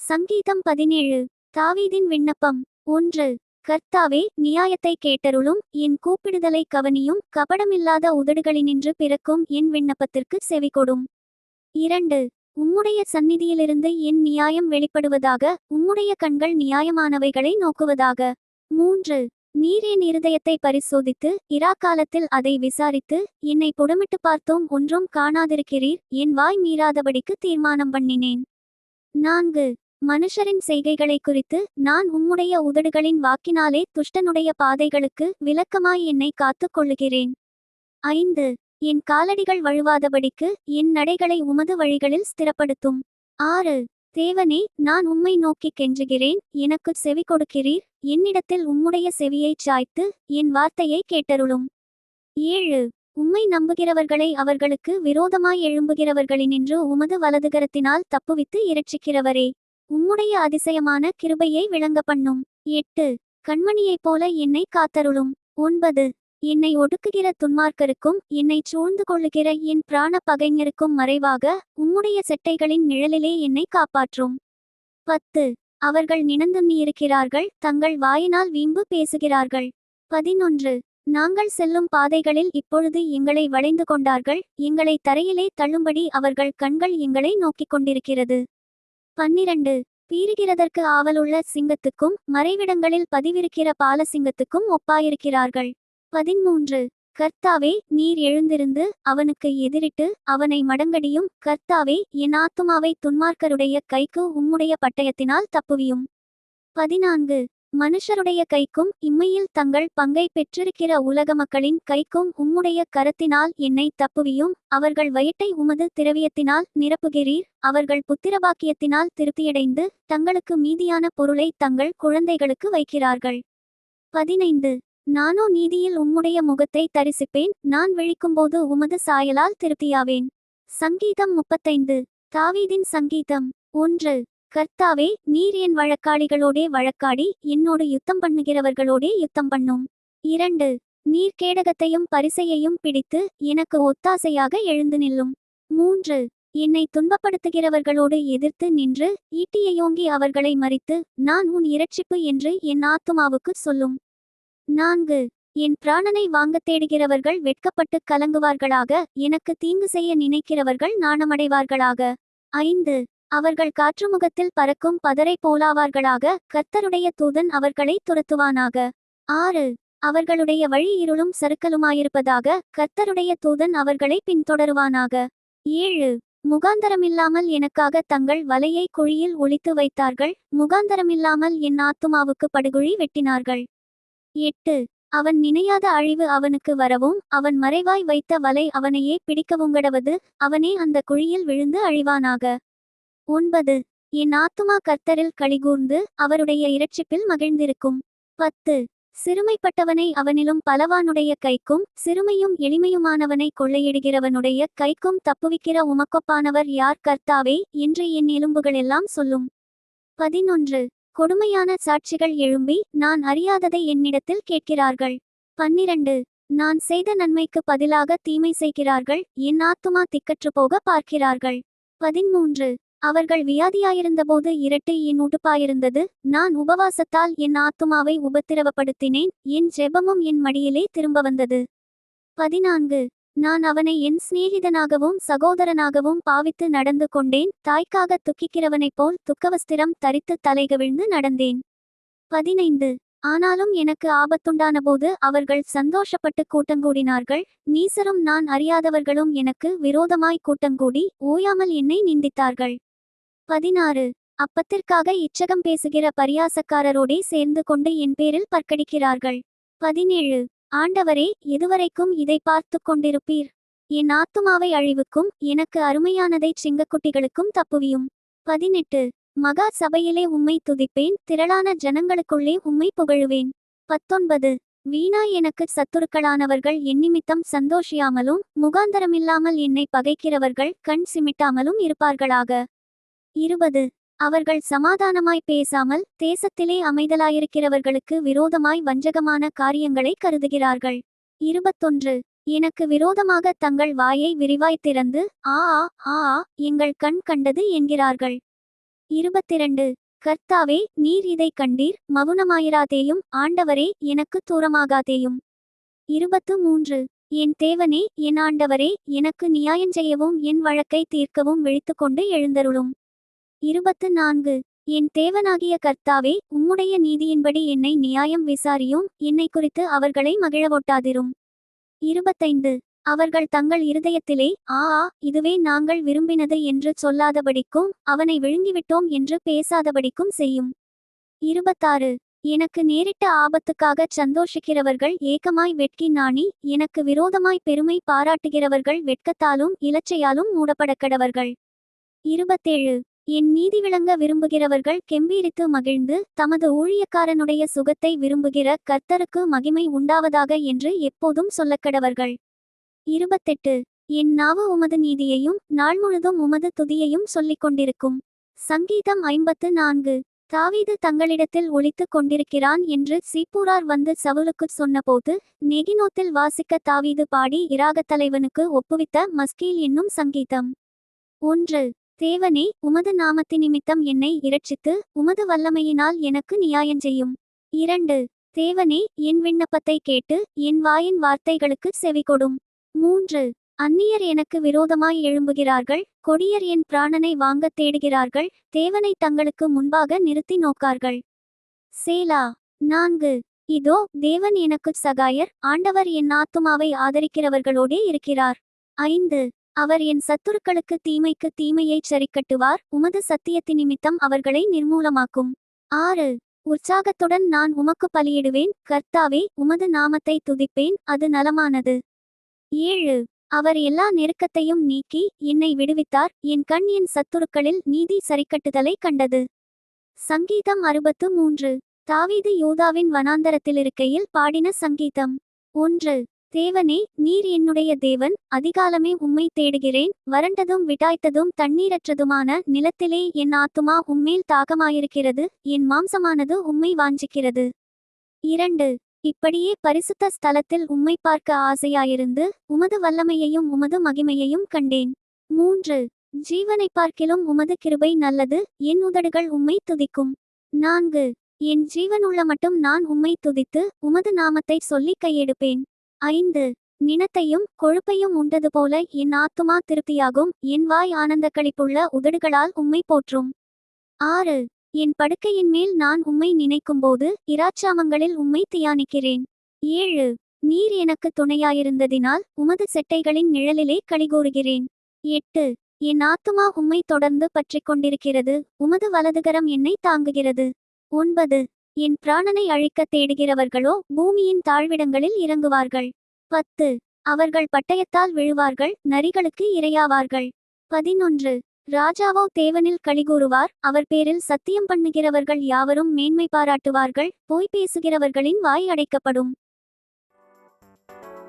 சங்கீதம் 17. தாவீதின் விண்ணப்பம். 1. கர்த்தாவே, நியாயத்தை கேட்டருளும், என் கூப்பிடுதலை கவனியும், கபடமில்லாத உதடுகளினின்று பிறக்கும் என் விண்ணப்பத்திற்கு செவிகொடும். 2. உம்முடைய சந்நிதியிலிருந்து என் நியாயம் வெளிப்படுவதாக, உம்முடைய கண்கள் நியாயமானவைகளை நோக்குவதாக. 3. நீர் என் இருதயத்தை பரிசோதித்து, இராக்காலத்தில் அதை விசாரித்து, என்னை புடமிட்டு பார்த்தும் ஒன்றும் காணாதிருக்கிறீர், என் வாய் மீறாதபடிக்கு தீர்மானம் பண்ணினேன். 4. மனுஷரின் செய்கைகளை குறித்து, நான் உம்முடைய உதடுகளின் வாக்கினாலே துஷ்டனுடைய பாதைகளுக்கு விலக்கமாய் என்னை காத்துக் கொள்ளுகிறேன். 5. என் காலடிகள் வழுவாதபடிக்கு, என் நடைகளை உமது வழிகளில் ஸ்திரப்படுத்தும். 6. தேவனே, நான் உம்மை நோக்கிக் கெஞ்சுகிறேன், எனக்குச் செவி கொடுக்கிறீர், என்னிடத்தில் உம்முடைய செவியைச் சாய்த்து, என் வார்த்தையை கேட்டருளும். 7. உம்மை நம்புகிறவர்களை அவர்களுக்கு விரோதமாய் எழும்புகிறவர்களினின்று உமது வலதுகரத்தினால் தப்புவித்து இரட்சிக்கிறவரே, உம்முடைய அதிசயமான கிருபையை விளங்க பண்ணும். 8. கண்மணியைப் போல என்னை காத்தருளும். 9. என்னை ஒடுக்குகிற துன்மார்க்கருக்கும் என்னை சூழ்ந்து கொள்ளுகிற என் பிராண பகைஞருக்கும் மறைவாக, உம்முடைய செட்டைகளின் நிழலிலே என்னை காப்பாற்றும். 10. அவர்கள் நினந்துண்ணியிருக்கிறார்கள், தங்கள் வாயினால் வீம்பு பேசுகிறார்கள். 11. நாங்கள் செல்லும் பாதைகளில் இப்பொழுது எங்களை வளைந்து கொண்டார்கள், எங்களை தரையிலே தள்ளும்படி அவர்கள் கண்கள் எங்களை நோக்கிக் கொண்டிருக்கிறது. 12. பீறுகிறதற்கு ஆவலுள்ள சிங்கத்துக்கும், மறைவிடங்களில் பதிவிருக்கிற பாலசிங்கத்துக்கும் ஒப்பாயிருக்கிறார்கள். 13. கர்த்தாவே, நீர் எழுந்திருந்து, அவனுக்கு எதிரிட்டு, அவனை மடங்கடியும், கர்த்தாவே, என் ஆத்துமாவை துன்மார்க்கருடைய கைக்கு உம்முடைய பட்டயத்தினால் தப்புவியும். 14. மனுஷருடைய கைக்கும், இம்மையில் தங்கள் பங்கை பெற்றிருக்கிற உலக மக்களின் கைக்கும் உம்முடைய கரத்தினால் என்னை தப்புவியும், அவர்கள் வயிற்றை உமது திரவியத்தினால் நிரப்புகிறீர், அவர்கள் புத்திரபாக்கியத்தினால் திருப்தியடைந்து, தங்களுக்கு மீதியான பொருளை தங்கள் குழந்தைகளுக்கு வைக்கிறார்கள். 15. நானோ நீதியில் உம்முடைய முகத்தை தரிசிப்பேன், நான் விழிக்கும்போது உமது சாயலால் திருப்தியாவேன். சங்கீதம் 35. தாவீதின் சங்கீதம். 1. கர்த்தாவே, நீர் என் வழக்காளிகளோடே வழக்காடி, என்னோடு யுத்தம் பண்ணுகிறவர்களோடே யுத்தம் பண்ணும். 2. நீர் கேடகத்தையும் பரிசையையும் பிடித்து, எனக்கு ஒத்தாசையாக எழுந்து நில்லும். 3. என்னை துன்பப்படுத்துகிறவர்களோடு எதிர்த்து நின்று, ஈட்டியையோங்கி அவர்களை மறித்து, நான் உன் இரட்சிப்பு என்று என் ஆத்துமாவுக்குச் சொல்லும். 4. என் பிராணனை வாங்கத் தேடுகிறவர்கள் வெட்கப்பட்டு கலங்குவார்களாக, எனக்கு தீங்கு செய்ய நினைக்கிறவர்கள் நாணமடைவார்களாக. 5. அவர்கள் காற்றுமுகத்தில் பறக்கும் பதரை போலாவார்களாக, கர்த்தருடைய தூதன் அவர்களை துரத்துவானாக. 6. அவர்களுடைய வழி இருளும் சறுக்கலுமாயிருப்பதாக, கர்த்தருடைய தூதன் அவர்களை பின்தொடருவானாக. 7. முகாந்தரமில்லாமல் எனக்காக தங்கள் வலையை குழியில் ஒளித்து வைத்தார்கள், முகாந்தரமில்லாமல் என் ஆத்துமாவுக்கு படுகுழி வெட்டினார்கள். 8. அவன் நினையாத அழிவு அவனுக்கு வரவும், அவன் மறைவாய் வைத்த வலை அவனையே பிடிக்கவுங்கடவது, அவனே அந்த குழியில் விழுந்து அழிவானாக. 9. என் ஆத்துமா கர்த்தரில் களிகூர்ந்து, அவருடைய இரட்சிப்பில் மகிழ்ந்திருக்கும். 10. சிறுமைப்பட்டவனை அவனிலும் பலவானுடைய கைக்கும், சிறுமையும் எளிமையுமானவனை கொள்ளையிடுகிறவனுடைய கைக்கும் தப்புவிக்கிற உமக்கொப்பானவர் யார் கர்த்தாவே, என்று என் எலும்புகளெல்லாம் சொல்லும். 11. கொடுமையான சாட்சிகள் எழும்பி, நான் அறியாததை என்னிடத்தில் கேட்கிறார்கள். 12. நான் செய்த நன்மைக்கு பதிலாக தீமை செய்கிறார்கள், என் ஆத்துமா திக்கற்று போக பார்க்கிறார்கள். 13. அவர்கள் வியாதியாயிருந்தபோது இரட்டு என் உடுப்பாயிருந்தது, நான் உபவாசத்தால் என் ஆத்துமாவை உபத்திரவப்படுத்தினேன், என் ஜெபமும் என் மடியிலே திரும்ப வந்தது. 14. நான் அவனை என் சிநேகிதனாகவும் சகோதரனாகவும் பாவித்து நடந்து கொண்டேன், தாய்க்காக துக்கிக்கிறவனைப் போல் துக்கவஸ்திரம் தரித்து தலைகவிழ்ந்து நடந்தேன். 15. ஆனாலும் எனக்கு ஆபத்துண்டானபோது அவர்கள் சந்தோஷப்பட்டு கூட்டங்கூடினார்கள், நீசரும் நான் அறியாதவர்களும் எனக்கு விரோதமாய் கூட்டங்கூடி, ஓயாமல் என்னை நிந்தித்தார்கள். 16. அப்பத்திற்காக இச்சகம் பேசுகிற பரியாசக்காரரோடே சேர்ந்து கொண்டு என் பேரில் பற்கடிக்கிறார்கள். 17. ஆண்டவரே, எதுவரைக்கும் இதை பார்த்து கொண்டிருப்பீர்? என் ஆத்துமாவை அழிவுக்கும், எனக்கு அருமையானதைச் சிங்கக்குட்டிகளுக்கும் தப்புவியும். 18. மகா சபையிலே உம்மை துதிப்பேன், திரளான ஜனங்களுக்குள்ளே உம்மை புகழுவேன். 19. வீணாய் எனக்குச் சத்துருக்களானவர்கள் என்னிமித்தம் சந்தோஷியாமலும், முகாந்தரமில்லாமல் என்னை பகைக்கிறவர்கள் கண் சிமிட்டாமலும் இருப்பார்களாக. 20. அவர்கள் சமாதானமாய் பேசாமல், தேசத்திலே அமைதலாயிருக்கிறவர்களுக்கு விரோதமாய் வஞ்சகமான காரியங்களை கருதுகிறார்கள். 21. எனக்கு விரோதமாக தங்கள் வாயை விரிவாய் திறந்து, ஆ ஆ ஆ எங்கள் கண் கண்டது என்கிறார்கள். 22. கர்த்தாவே, நீர் இதை கண்டீர், மவுனமாயிராதேயும். ஆண்டவரே, எனக்கு தூரமாகாதேயும். 23. என் தேவனே, என் ஆண்டவரே, எனக்கு நியாயஞ்செய்யவும் என் வழக்கை தீர்க்கவும் விழித்துக்கொண்டு எழுந்தருளும். 24. என் தேவனாகிய கர்த்தாவே, உம்முடைய நீதியின்படி என்னை நியாயம் விசாரியும், என்னை குறித்து அவர்களை மகிழவொட்டாதிரும். 25. அவர்கள் தங்கள் இருதயத்திலே, ஆ ஆ, இதுவே நாங்கள் விரும்பினது என்று சொல்லாதபடிக்கும், அவனை விழுங்கிவிட்டோம் என்று பேசாதபடிக்கும் செய்யும். 26. எனக்கு நேரிட்ட ஆபத்துக்காகச் சந்தோஷிக்கிறவர்கள் ஏகமாய் வெட்கி நாணி, எனக்கு விரோதமாய் பெருமை பாராட்டுகிறவர்கள் வெட்கத்தாலும் இலச்சையாலும் மூடப்படக்கடவர்கள். 27. என் நீதி விளங்க விரும்புகிறவர்கள் கெம்பீரித்து மகிழ்ந்து, தமது ஊழியக்காரனுடைய சுகத்தை விரும்புகிற கர்த்தருக்கு மகிமை உண்டாவதாக என்று எப்போதும் சொல்லக்கடவர்கள். 28. என் நாவு உமது நீதியையும் நாள் முழுதும் உமது துதியையும் சொல்லிக் கொண்டிருக்கும். சங்கீதம் 54. தாவீது தங்களிடத்தில் ஒளித்துக் கொண்டிருக்கிறான் என்று சீப்பூரார் வந்து சவுலுக்குச் சொன்னபோது, நெகினோத்தில் வாசிக்க தாவீது பாடி இராகத் தலைவனுக்கு ஒப்புவித்த மஸ்கீல் என்னும் சங்கீதம். 1. தேவனே, உமது நாமத்தினிமித்தம் என்னை இரட்சித்து, உமது வல்லமையினால் எனக்கு நியாயஞ்செய்யும். 2. தேவனே, என் விண்ணப்பத்தை கேட்டு, என் வாயின் வார்த்தைகளுக்கு செவிகொடும். 3. அந்நியர் எனக்கு விரோதமாய் எழும்புகிறார்கள், கொடியர் என் பிராணனை வாங்கத் தேடுகிறார்கள், தேவனை தங்களுக்கு முன்பாக நிறுத்தி நோக்கார்கள். சேலா. 4. இதோ, தேவன் எனக்குச் சகாயர், ஆண்டவர் என் ஆத்துமாவை ஆதரிக்கிறவர்களோடே இருக்கிறார். 5. அவர் என் சத்துருக்களுக்கு தீமைக்கு தீமையைச் சரிக்கட்டுவார், உமது சத்தியத்தினிமித்தம் அவர்களை நிர்மூலமாக்கும். 6. உற்சாகத்துடன் நான் உமக்கு பலியிடுவேன், கர்த்தாவே, உமது நாமத்தை துதிப்பேன், அது நலமானது. 7. அவர் எல்லா நெருக்கத்தையும் நீக்கி என்னை விடுவித்தார், என் கண் என் சத்துருக்களில் நீதி சரிக்கட்டுதலை கண்டது. சங்கீதம் 63. தாவீது யூதாவின் வனாந்தரத்திலிருக்கையில் பாடின சங்கீதம். 1. தேவனே, நீர் என்னுடைய தேவன், அதிகாலமே உம்மை தேடுகிறேன், வறண்டதும் விடாய்த்ததும் தண்ணீரற்றதுமான நிலத்திலே என் ஆத்துமா உம்மேல் தாகமாயிருக்கிறது, என் மாம்சமானது உம்மை வாஞ்சிக்கிறது. 2. இப்படியே பரிசுத்த ஸ்தலத்தில் உம்மை பார்க்க ஆசையாயிருந்து, உமது வல்லமையையும் உமது மகிமையையும் கண்டேன். 3. ஜீவனை பார்க்கிலும் உமது கிருபை நல்லது, என் உதடுகள் உம்மை துதிக்கும். 4. என் ஜீவனுள்ள மட்டும் நான் உம்மை துதித்து, உமது நாமத்தை சொல்லி கையெடுப்பேன். 5. நினத்தையும் கொழுப்பையும் உண்டது போல என் ஆத்துமா திருப்தியாகும், என் வாய் ஆனந்த களிப்புள்ள உதடுகளால் உம்மை போற்றும். 6. என் படுக்கையின் மேல் நான் உம்மை நினைக்கும்போது, இராச்சாமங்களில் உம்மை தியானிக்கிறேன். 7. நீர் எனக்கு துணையாயிருந்ததினால், உமது செட்டைகளின் நிழலிலே களிகூறுகிறேன். 8. என் ஆத்துமா உம்மை தொடர்ந்து பற்றிக் கொண்டிருக்கிறது, உமது வலதுகரம் என்னை தாங்குகிறது. 9. என் பிராணனை அழிக்கத் தேடுகிறவர்களோ பூமியின் தாழ்விடங்களில் இறங்குவார்கள். 10. அவர்கள் பட்டயத்தால் விழுவார்கள், நரிகளுக்கு இரையாவார்கள். 11. ராஜாவோ தேவனில் களிகூறுவார், அவர் பேரில் சத்தியம் பண்ணுகிறவர்கள் யாவரும் மேன்மை பாராட்டுவார்கள், போய் பேசுகிறவர்களின் வாய் அடைக்கப்படும்.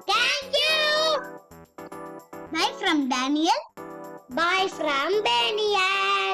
Thank you. Bye from Daniel. Bye from Daniel.